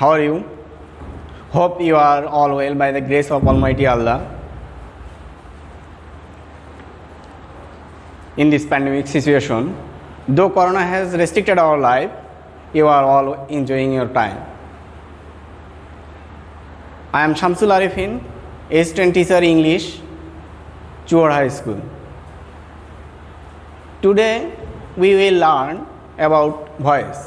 How are you? Hope you are all well by the grace of Almighty Allah. In this pandemic situation, though Corona has restricted our life, you are all enjoying your time. I am Shamsul Arifin, assistant teacher English, Chuar High School. Today we will learn about voice.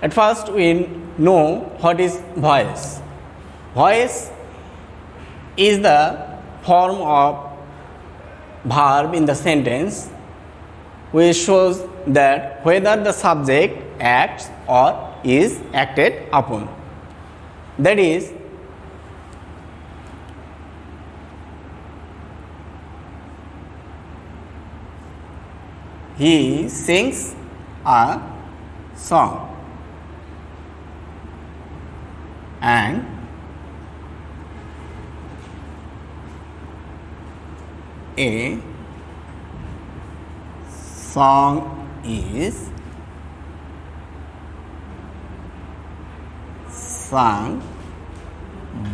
At first we know what is voice. Voice is the form of verb in the sentence which shows that whether the subject acts or is acted upon. That is, he sings a song and a song is sung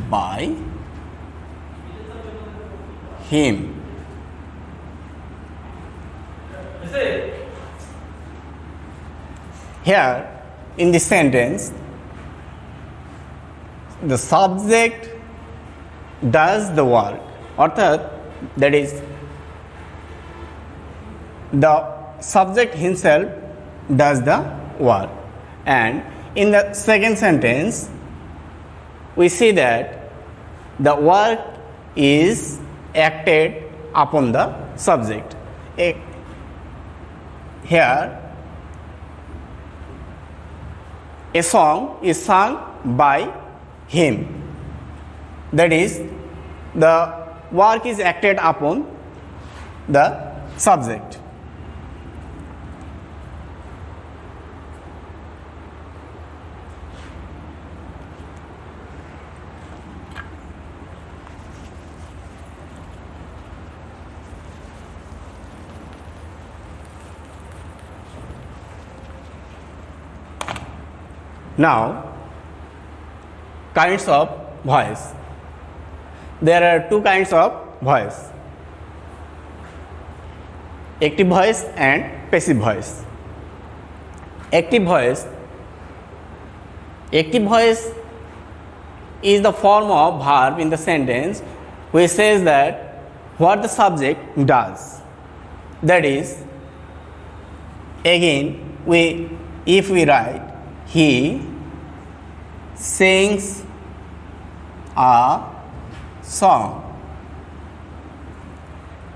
by him. Here in this sentence, the subject does the work, that is, the subject himself does the work. And in the second sentence, we see that the work is acted upon the subject. Here, a song is sung by him. That is, the work is acted upon the subject. Now, kinds of voice. There are two kinds of voice: active voice and passive voice. Active voice is the form of verb in the sentence which says that what the subject does. That is, again, if we write he sings a song.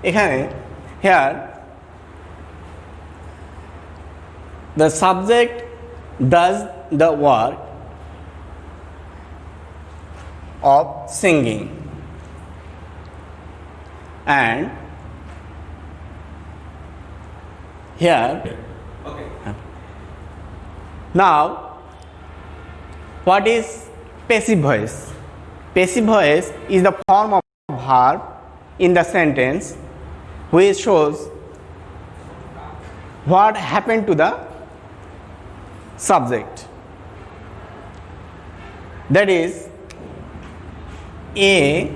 Here the subject does the work of singing, and here now, what is passive voice? Passive voice is the form of verb in the sentence which shows what happened to the subject. That is, a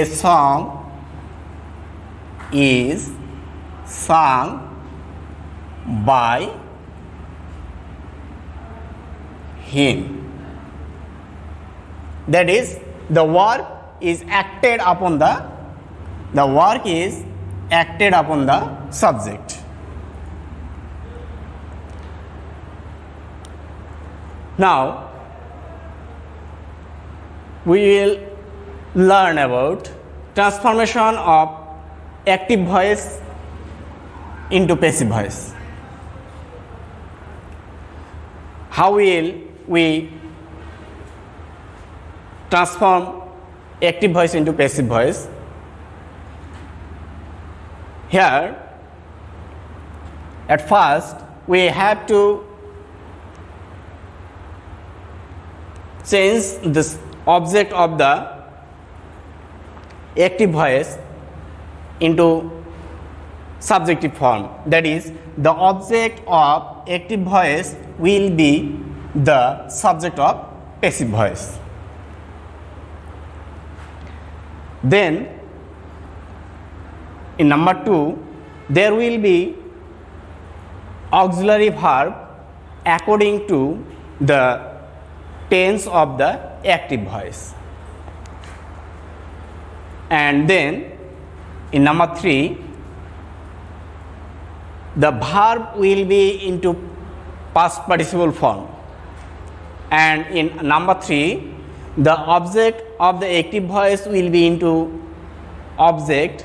song is sung by him. That is, the work is acted upon the subject. Now we will learn about transformation of active voice into passive voice. How will we transform active voice into passive voice? Here, at first, we have to change this object of the active voice into subjective form. That is, the object of active voice will be the subject of passive voice. Then in number 2, there will be auxiliary verb according to the tense of the active voice. And then in number 3, the verb will be into past participle form. And in number 3, the object of the active voice will be into objective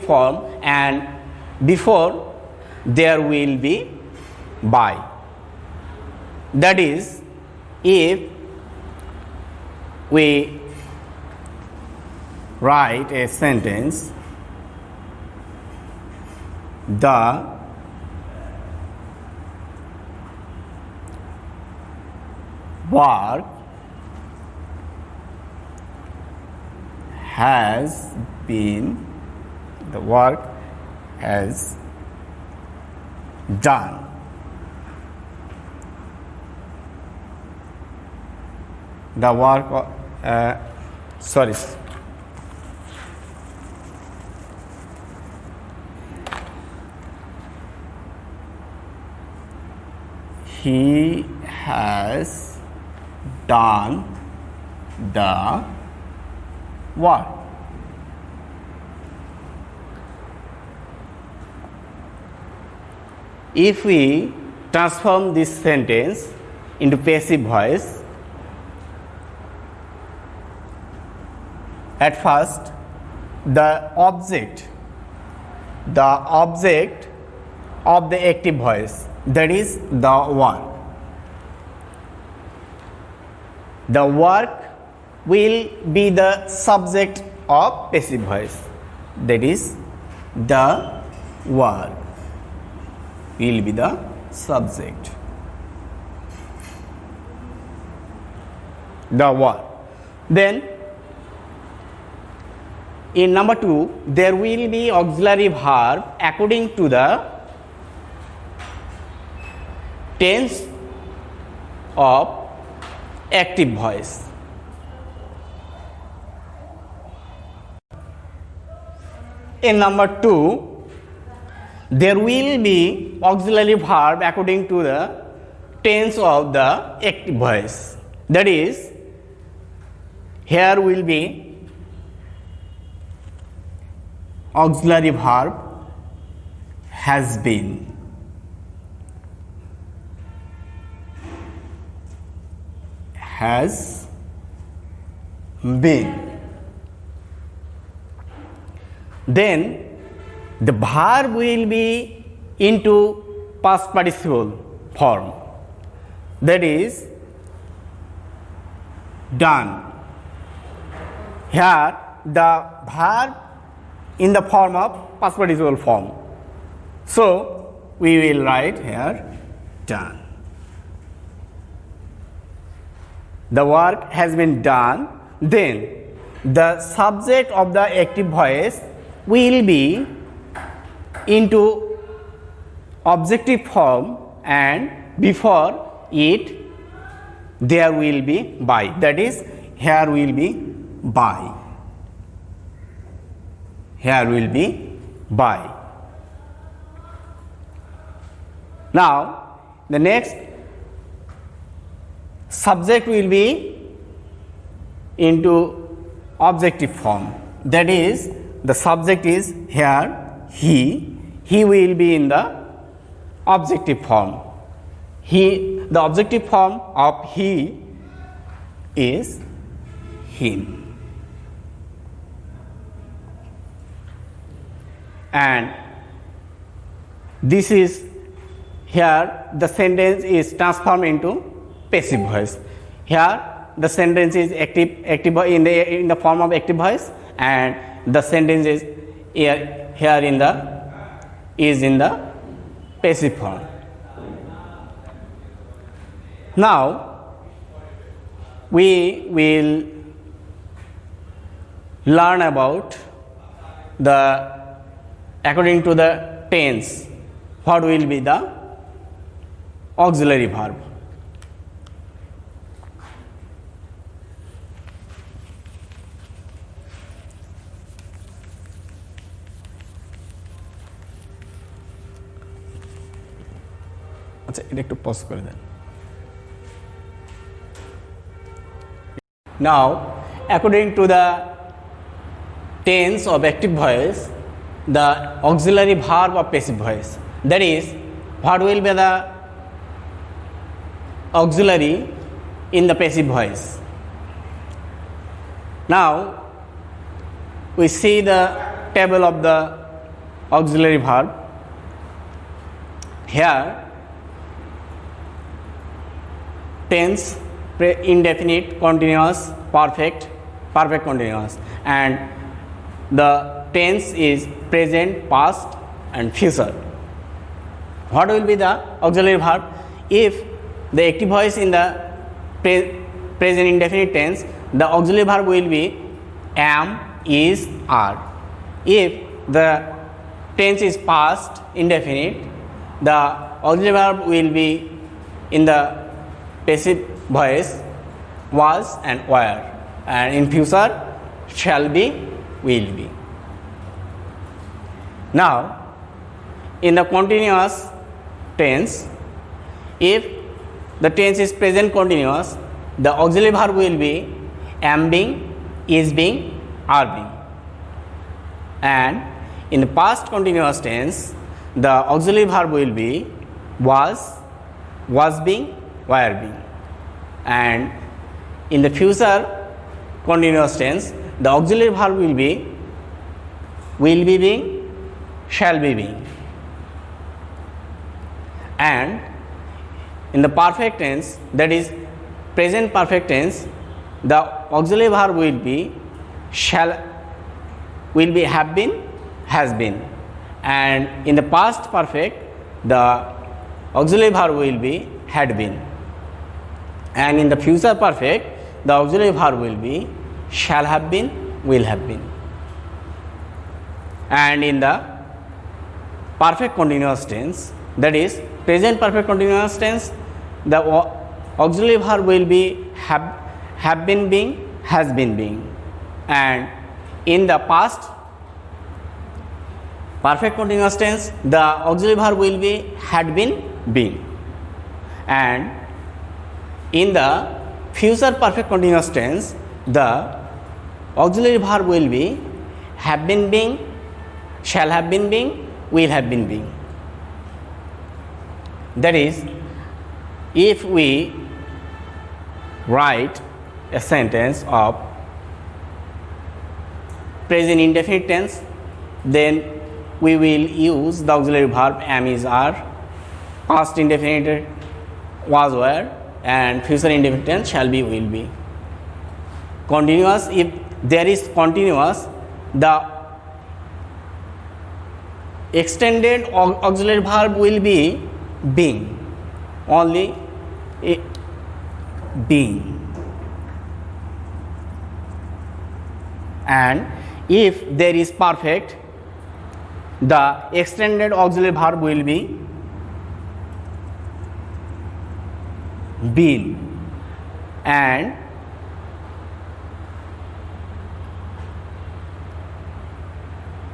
form, and before there will be by. That is, if we write a sentence, the work has been done. The work he has done the work. If we transform this sentence into passive voice, at first the object of the active voice, that is the work. The work will be the subject of passive voice, that is the work will be the subject. The work. Then in number 2, there will be auxiliary verb according to the tense of active voice. In number 2, there will be auxiliary verb according to the tense of the active voice. That is, here will be auxiliary verb has been. Has been. Then the verb will be into past participle form, that is done. Here the verb in the form of past participle form, so we will write here done. The work has been done. Then the subject of the active voice will be into objective form, and before it there will be by. That is, here will be by. Here will be by. Now the next subject will be into objective form. That is, the subject is here he will be in the objective form. The objective form of he is him. And this is, here the sentence is transformed into passive voice. Here the sentence is active in the form of active voice, and the sentence is here in the passive form. Now we will learn about the according to the tense what will be the auxiliary verb. আচ্ছা এটা একটু pause করে দেন। Now according to the tense of active voice, the auxiliary verb of passive voice, that is what will be the auxiliary in the passive voice. Now we see the table of the auxiliary verb. Here tense, indefinite, continuous, perfect, perfect continuous, and the tense is present, past and future. What will be the auxiliary verb? If the active voice in the present indefinite tense, the auxiliary verb will be am, is, are. If the tense is past indefinite, the auxiliary verb will be in the passive voice was and were, and in future shall be, will be. Now in the continuous tense, if the tense is present continuous, the auxiliary verb will be am being, is being, are being. And in the past continuous tense, the auxiliary verb will be was being, were being. And in the future continuous tense, the auxiliary verb will be being, shall be being. And in the perfect tense, that is present perfect tense, the auxiliary verb will be have been, has been. And in the past perfect, the auxiliary verb will be had been. And in the future perfect, the auxiliary verb will be shall have been, will have been. And in the perfect continuous tense, that is present perfect continuous tense, the auxiliary verb will be have been being, has been being. And in the past perfect continuous tense, the auxiliary verb will be had been, being. And in the future perfect continuous tense, the auxiliary verb will be have been being, shall have been being, will have been being. That is, if we write a sentence of present indefinite tense, then we will use the auxiliary verb am, is, are, past indefinite was, were, and future indefinite tense shall be, will be. Continuous, if there is continuous, the extended auxiliary verb will be being, only being. And if there is perfect, the extended auxiliary verb will be been. And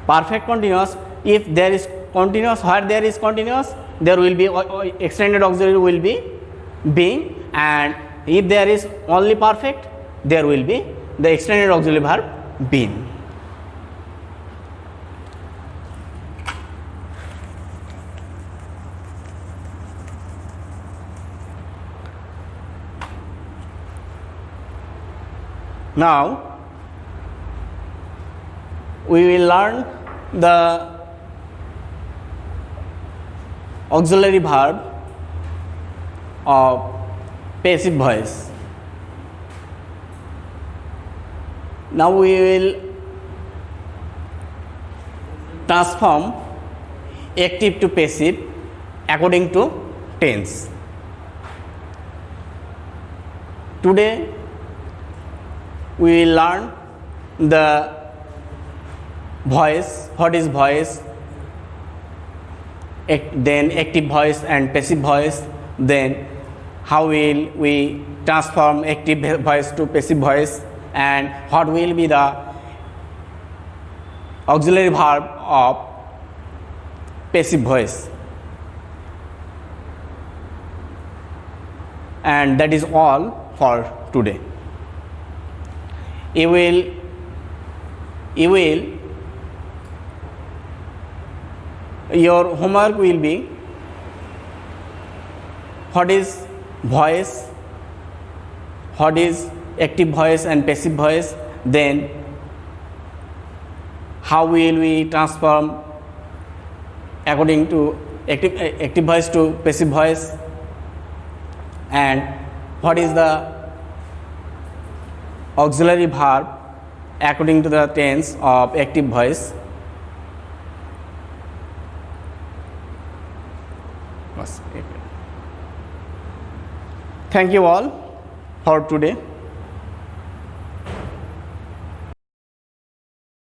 perfect continuous, if there is continuous, where there is continuous, there will be extended auxiliary will be being, and if there is only perfect, there will be the extended auxiliary verb been. Now we will learn the auxiliary verb of passive voice. Now we will transform active to passive according to tense. Today we will learn the voice, what is voice, then active voice and passive voice, then how will we transform active voice to passive voice, and what will be the auxiliary verb of passive voice. And that is all for today. Your homework will be what is voice, what is active voice and passive voice, then how will we transform according to active voice to passive voice, and what is the auxiliary verb according to the tense of active voice. Thank you all for today.